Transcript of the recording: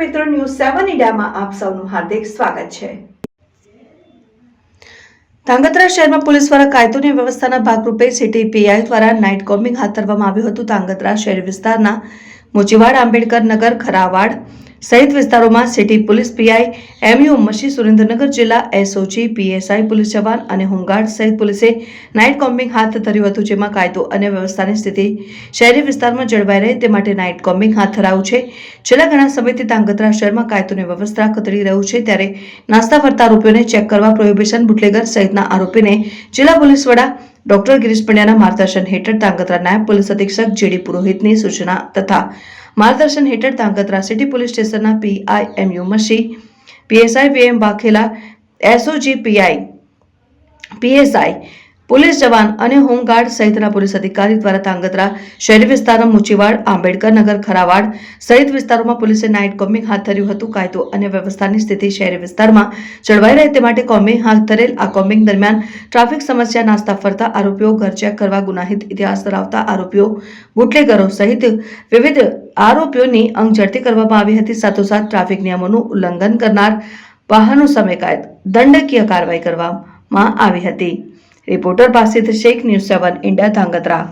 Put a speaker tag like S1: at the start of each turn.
S1: મિત્રો, ન્યૂઝ 7 ઇન્ડિયામાં આપ સૌનું હાર્દિક સ્વાગત છે। ધાંગધ્રા શહેરમાં પોલીસ દ્વારા કાયદોની વ્યવસ્થાના ભાગરૂપે સિટી પીઆઈ દ્વારા નાઇટ કોમ્બિંગ હાથ ધરવામાં આવ્યું હતું। ધાંગધ્રા શહેર વિસ્તારના મોચીવાડ, આંબેડકર નગર, ખરાવાડ સહિત વિસ્તારોમાં city police PI MU મશી, Surendranagar જિલ્લા એસઓજી, પીએસઆઈ, પોલીસ જવાન અને હોમગાર્ડ સહિત પોલીસે નાઇટ કોમ્બિંગ હાથ ધર્યું હતું, જેમાં કાયદો અને વ્યવસ્થાની સ્થિતિ શહેરી વિસ્તારમાં જળવાઈ રહે તે માટે નાઇટ કોમ્બિંગ હાથ ધરાયું છે। છેલ્લા ઘણા સમયથી ધાંગધ્રા શહેરમાં કાયદોની વ્યવસ્થા કથળી રહ્યું છે, ત્યારે નાસ્તા ફરતા આરોપીઓને ચેક કરવા પ્રોહિબિશન, બુટલેગર સહિતના આરોપીને જિલ્લા પોલીસ વડા ડોક્ટર ગિરીશ પંડ્યાના માર્ગદર્શન હેઠળ ધાંગધ્રા નાયબ પોલીસ અધિક્ષક જેડી પુરોહિતની સૂચના તથા માર્ગદર્શન હેઠળ ધાંગધ્રા સિટી પોલીસ સ્ટેશનના પીઆઈ એમયુ મશી, PSI VM Vaghela, SOG PI, PSI, police જવાન અને હોમગાર્ડ સહિતના પોલીસ અધિકારી દ્વારા ધાંગધ્રા શહેરી વિસ્તારમાં મોચીવાડ, આંબેડકર નગર, ખરાવાડ સહિત વિસ્તારોમાં પોલીસે નાઇટ કોમ્બિંગ હાથ ધર્યું હતું। કાયદો અને વ્યવસ્થાની સ્થિતિ શહેરી વિસ્તારમાં જળવાઈ રહે તે માટે કોમ્બિંગ હાથ ધરેલ આ કોમ્બિંગ દરમિયાન ટ્રાફિક સમસ્યા, નાસ્તા ફરતા આરોપીઓ, ઘર ચેક કરવા ગુનાહિત ઇતિહાસ ધરાવતા આરોપીઓ, બુટલેગરો સહિત વિવિધ આરોપીઓની અંગ ઝડતી કરવામાં આવી હતી। સાથોસાથ ટ્રાફિક નિયમોનું ઉલ્લંઘન કરનાર વાહનો સામે દંડકીય કાર્યવાહી કરવામાં આવી હતી। Reporter Basit Shaikh, news 7 India, Dhrangadhra.